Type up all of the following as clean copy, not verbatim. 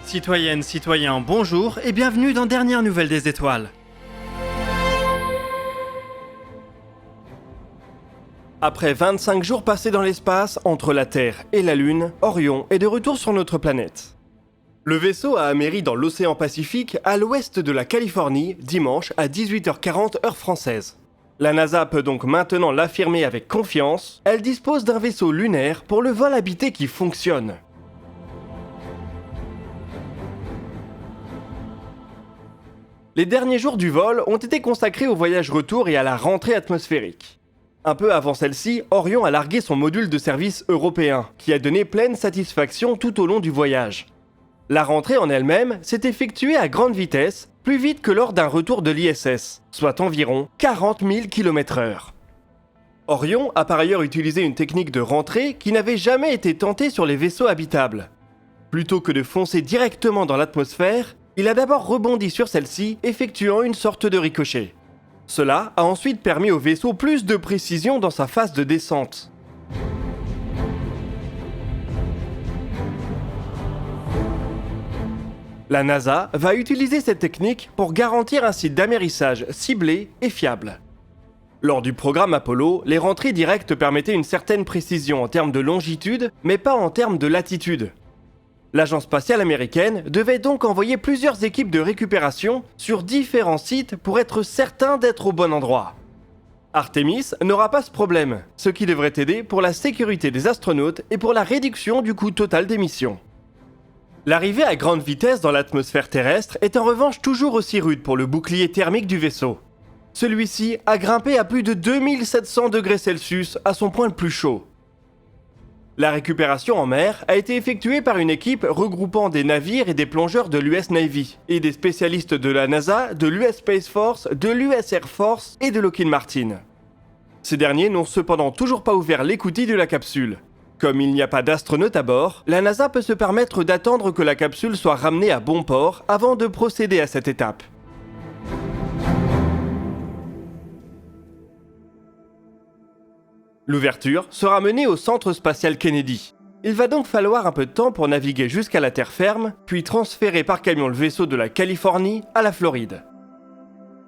Citoyennes, citoyens, bonjour et bienvenue dans Dernière Nouvelle des Étoiles. Après 25 jours passés dans l'espace, entre la Terre et la Lune, Orion est de retour sur notre planète. Le vaisseau a améri dans l'océan Pacifique à l'ouest de la Californie, dimanche à 18h40 heure française. La NASA peut donc maintenant l'affirmer avec confiance, elle dispose d'un vaisseau lunaire pour le vol habité qui fonctionne. Les derniers jours du vol ont été consacrés au voyage retour et à la rentrée atmosphérique. Un peu avant celle-ci, Orion a largué son module de service européen, qui a donné pleine satisfaction tout au long du voyage. La rentrée en elle-même s'est effectuée à grande vitesse, plus vite que lors d'un retour de l'ISS, soit environ 40 000 km/h. Orion a par ailleurs utilisé une technique de rentrée qui n'avait jamais été tentée sur les vaisseaux habitables. Plutôt que de foncer directement dans l'atmosphère, il a d'abord rebondi sur celle-ci, effectuant une sorte de ricochet. Cela a ensuite permis au vaisseau plus de précision dans sa phase de descente. La NASA va utiliser cette technique pour garantir un site d'amérissage ciblé et fiable. Lors du programme Apollo, les rentrées directes permettaient une certaine précision en termes de longitude, mais pas en termes de latitude. L'agence spatiale américaine devait donc envoyer plusieurs équipes de récupération sur différents sites pour être certain d'être au bon endroit. Artemis n'aura pas ce problème, ce qui devrait aider pour la sécurité des astronautes et pour la réduction du coût total des missions. L'arrivée à grande vitesse dans l'atmosphère terrestre est en revanche toujours aussi rude pour le bouclier thermique du vaisseau. Celui-ci a grimpé à plus de 2700 degrés Celsius à son point le plus chaud. La récupération en mer a été effectuée par une équipe regroupant des navires et des plongeurs de l'US Navy et des spécialistes de la NASA, de l'US Space Force, de l'US Air Force et de Lockheed Martin. Ces derniers n'ont cependant toujours pas ouvert l'écoutille de la capsule. Comme il n'y a pas d'astronaute à bord, la NASA peut se permettre d'attendre que la capsule soit ramenée à bon port avant de procéder à cette étape. L'ouverture sera menée au Centre spatial Kennedy. Il va donc falloir un peu de temps pour naviguer jusqu'à la terre ferme, puis transférer par camion le vaisseau de la Californie à la Floride.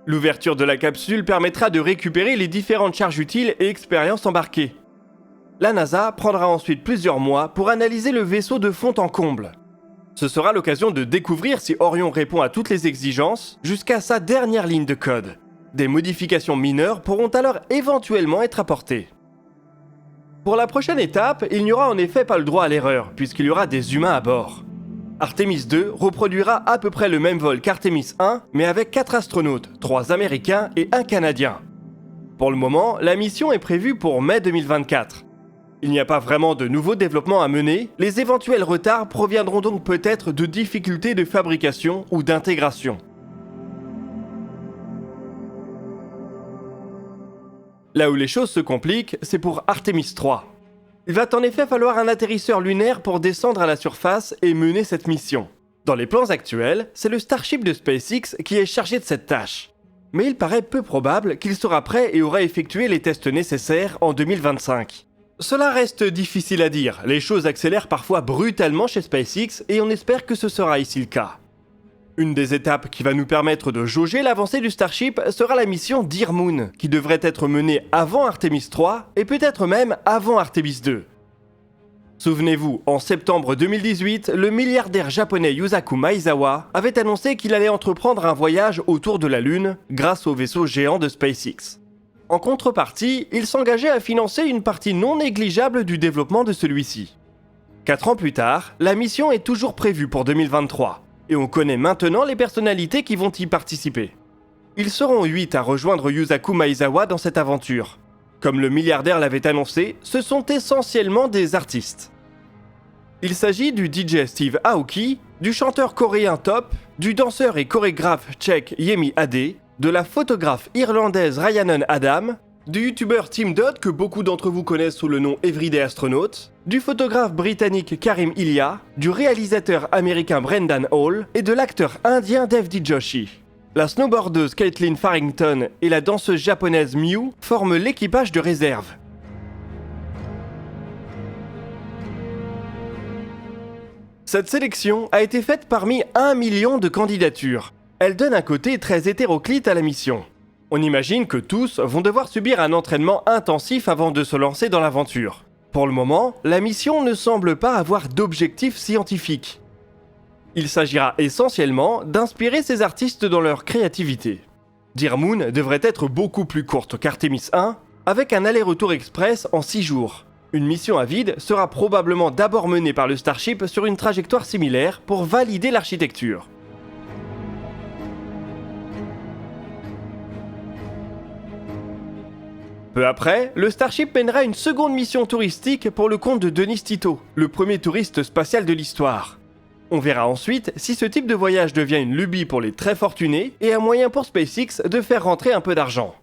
L'ouverture de la capsule permettra de récupérer les différentes charges utiles et expériences embarquées. La NASA prendra ensuite plusieurs mois pour analyser le vaisseau de fond en comble. Ce sera l'occasion de découvrir si Orion répond à toutes les exigences jusqu'à sa dernière ligne de code. Des modifications mineures pourront alors éventuellement être apportées. Pour la prochaine étape, il n'y aura en effet pas le droit à l'erreur, puisqu'il y aura des humains à bord. Artemis 2 reproduira à peu près le même vol qu'Artemis 1, mais avec 4 astronautes, 3 Américains et 1 Canadien. Pour le moment, la mission est prévue pour mai 2024. Il n'y a pas vraiment de nouveaux développements à mener, les éventuels retards proviendront donc peut-être de difficultés de fabrication ou d'intégration. Là où les choses se compliquent, c'est pour Artemis 3. Il va en effet falloir un atterrisseur lunaire pour descendre à la surface et mener cette mission. Dans les plans actuels, c'est le Starship de SpaceX qui est chargé de cette tâche. Mais il paraît peu probable qu'il sera prêt et aura effectué les tests nécessaires en 2025. Cela reste difficile à dire, les choses accélèrent parfois brutalement chez SpaceX et on espère que ce sera ici le cas. Une des étapes qui va nous permettre de jauger l'avancée du Starship sera la mission Dear Moon, qui devrait être menée avant Artemis 3 et peut-être même avant Artemis 2. Souvenez-vous, en septembre 2018, le milliardaire japonais Yusaku Maezawa avait annoncé qu'il allait entreprendre un voyage autour de la Lune grâce au vaisseau géant de SpaceX. En contrepartie, il s'engageait à financer une partie non négligeable du développement de celui-ci. 4 ans plus tard, la mission est toujours prévue pour 2023. Et on connaît maintenant les personnalités qui vont y participer. Ils seront 8 à rejoindre Yusaku Maezawa dans cette aventure. Comme le milliardaire l'avait annoncé, ce sont essentiellement des artistes. Il s'agit du DJ Steve Aoki, du chanteur coréen Top, du danseur et chorégraphe tchèque Yemi Ade, de la photographe irlandaise Rhiannon Adam, du youtubeur Tim Dodd que beaucoup d'entre vous connaissent sous le nom Everyday Astronaut, du photographe britannique Karim Ilya, du réalisateur américain Brendan Hall et de l'acteur indien Devdi Joshi. La snowboardeuse Caitlin Farrington et la danseuse japonaise Miu forment l'équipage de réserve. Cette sélection a été faite parmi 1 million de candidatures. Elle donne un côté très hétéroclite à la mission. On imagine que tous vont devoir subir un entraînement intensif avant de se lancer dans l'aventure. Pour le moment, la mission ne semble pas avoir d'objectif scientifique. Il s'agira essentiellement d'inspirer ces artistes dans leur créativité. Dear Moon devrait être beaucoup plus courte qu'Artemis 1, avec un aller-retour express en 6 jours. Une mission à vide sera probablement d'abord menée par le Starship sur une trajectoire similaire pour valider l'architecture. Peu après, le Starship mènera une seconde mission touristique pour le compte de Dennis Tito, le premier touriste spatial de l'histoire. On verra ensuite si ce type de voyage devient une lubie pour les très fortunés et un moyen pour SpaceX de faire rentrer un peu d'argent.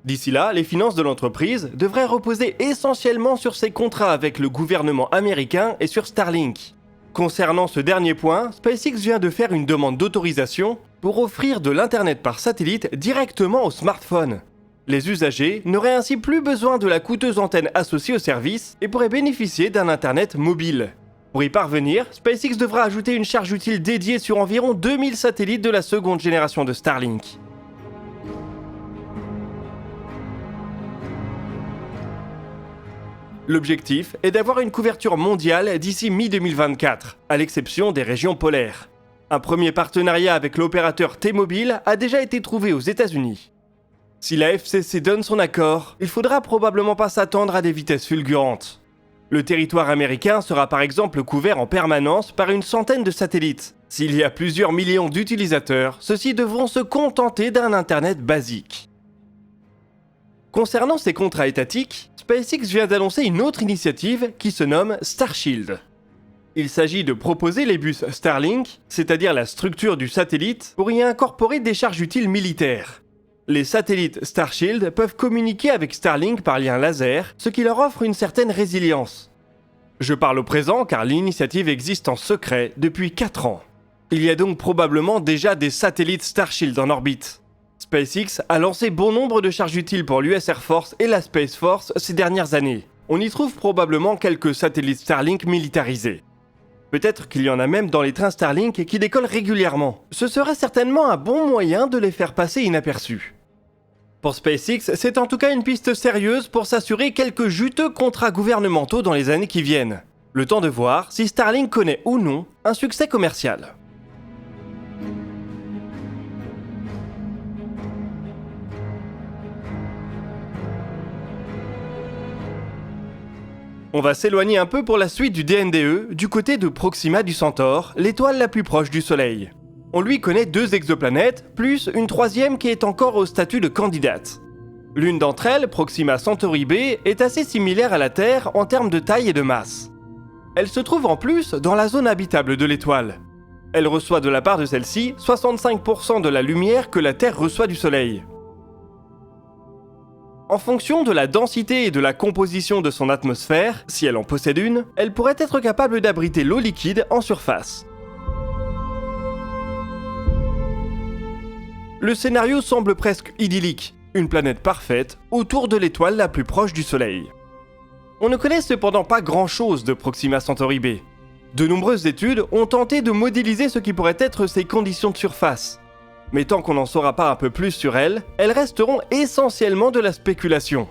D'ici là, les finances de l'entreprise devraient reposer essentiellement sur ses contrats avec le gouvernement américain et sur Starlink. Concernant ce dernier point, SpaceX vient de faire une demande d'autorisation pour offrir de l'Internet par satellite directement au smartphone. Les usagers n'auraient ainsi plus besoin de la coûteuse antenne associée au service et pourraient bénéficier d'un Internet mobile. Pour y parvenir, SpaceX devra ajouter une charge utile dédiée sur environ 2000 satellites de la seconde génération de Starlink. L'objectif est d'avoir une couverture mondiale d'ici mi-2024, à l'exception des régions polaires. Un premier partenariat avec l'opérateur T-Mobile a déjà été trouvé aux États-Unis. Si la FCC donne son accord, il faudra probablement pas s'attendre à des vitesses fulgurantes. Le territoire américain sera par exemple couvert en permanence par une centaine de satellites. S'il y a plusieurs millions d'utilisateurs, ceux-ci devront se contenter d'un Internet basique. Concernant ces contrats étatiques, SpaceX vient d'annoncer une autre initiative qui se nomme Starshield. Il s'agit de proposer les bus Starlink, c'est-à-dire la structure du satellite, pour y incorporer des charges utiles militaires. Les satellites Starshield peuvent communiquer avec Starlink par lien laser, ce qui leur offre une certaine résilience. Je parle au présent car l'initiative existe en secret depuis 4 ans. Il y a donc probablement déjà des satellites Starshield en orbite. SpaceX a lancé bon nombre de charges utiles pour l'US Air Force et la Space Force ces dernières années. On y trouve probablement quelques satellites Starlink militarisés. Peut-être qu'il y en a même dans les trains Starlink qui décollent régulièrement. Ce serait certainement un bon moyen de les faire passer inaperçus. Pour SpaceX, c'est en tout cas une piste sérieuse pour s'assurer quelques juteux contrats gouvernementaux dans les années qui viennent. Le temps de voir si Starlink connaît ou non un succès commercial. On va s'éloigner un peu pour la suite du DNDE, du côté de Proxima du Centaure, l'étoile la plus proche du Soleil. On lui connaît 2 exoplanètes, plus une troisième qui est encore au statut de candidate. L'une d'entre elles, Proxima Centauri B, est assez similaire à la Terre en termes de taille et de masse. Elle se trouve en plus dans la zone habitable de l'étoile. Elle reçoit de la part de celle-ci 65% de la lumière que la Terre reçoit du Soleil. En fonction de la densité et de la composition de son atmosphère, si elle en possède une, elle pourrait être capable d'abriter l'eau liquide en surface. Le scénario semble presque idyllique, une planète parfaite autour de l'étoile la plus proche du Soleil. On ne connaît cependant pas grand-chose de Proxima Centauri B. De nombreuses études ont tenté de modéliser ce qui pourrait être ses conditions de surface. Mais tant qu'on n'en saura pas un peu plus sur elles resteront essentiellement de la spéculation.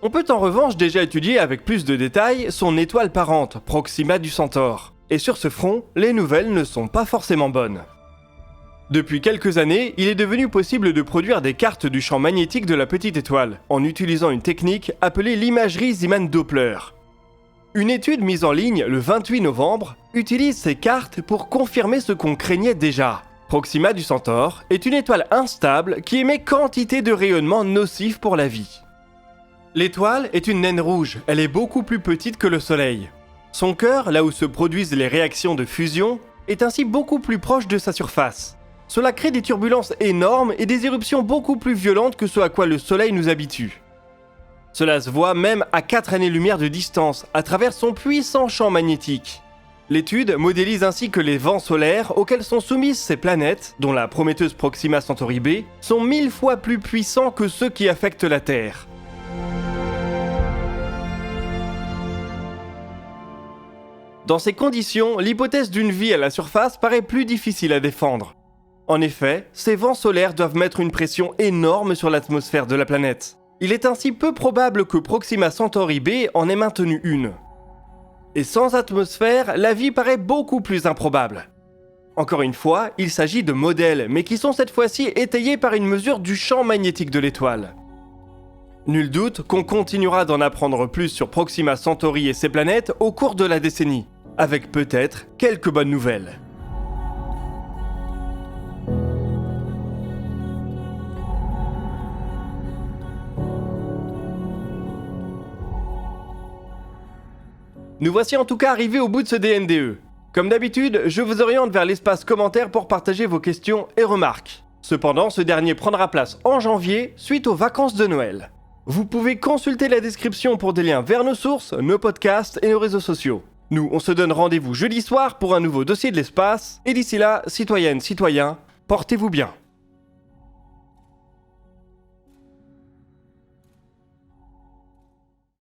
On peut en revanche déjà étudier avec plus de détails son étoile parente, Proxima du Centaure. Et sur ce front, les nouvelles ne sont pas forcément bonnes. Depuis quelques années, il est devenu possible de produire des cartes du champ magnétique de la petite étoile, en utilisant une technique appelée l'imagerie Zeeman-Doppler. Une étude mise en ligne le 28 novembre utilise ces cartes pour confirmer ce qu'on craignait déjà. Proxima du Centaure est une étoile instable qui émet quantité de rayonnement nocif pour la vie. L'étoile est une naine rouge, elle est beaucoup plus petite que le Soleil. Son cœur, là où se produisent les réactions de fusion, est ainsi beaucoup plus proche de sa surface. Cela crée des turbulences énormes et des éruptions beaucoup plus violentes que ce à quoi le Soleil nous habitue. Cela se voit même à 4 années-lumière de distance, à travers son puissant champ magnétique. L'étude modélise ainsi que les vents solaires auxquels sont soumises ces planètes, dont la prometteuse Proxima Centauri B, sont 1000 fois plus puissants que ceux qui affectent la Terre. Dans ces conditions, l'hypothèse d'une vie à la surface paraît plus difficile à défendre. En effet, ces vents solaires doivent mettre une pression énorme sur l'atmosphère de la planète. Il est ainsi peu probable que Proxima Centauri b en ait maintenu une. Et sans atmosphère, la vie paraît beaucoup plus improbable. Encore une fois, il s'agit de modèles, mais qui sont cette fois-ci étayés par une mesure du champ magnétique de l'étoile. Nul doute qu'on continuera d'en apprendre plus sur Proxima Centauri et ses planètes au cours de la décennie, avec peut-être quelques bonnes nouvelles. Nous voici en tout cas arrivés au bout de ce DNDE. Comme d'habitude, je vous oriente vers l'espace commentaires pour partager vos questions et remarques. Cependant, ce dernier prendra place en janvier, suite aux vacances de Noël. Vous pouvez consulter la description pour des liens vers nos sources, nos podcasts et nos réseaux sociaux. Nous, on se donne rendez-vous jeudi soir pour un nouveau dossier de l'espace, et d'ici là, citoyennes, citoyens, portez-vous bien.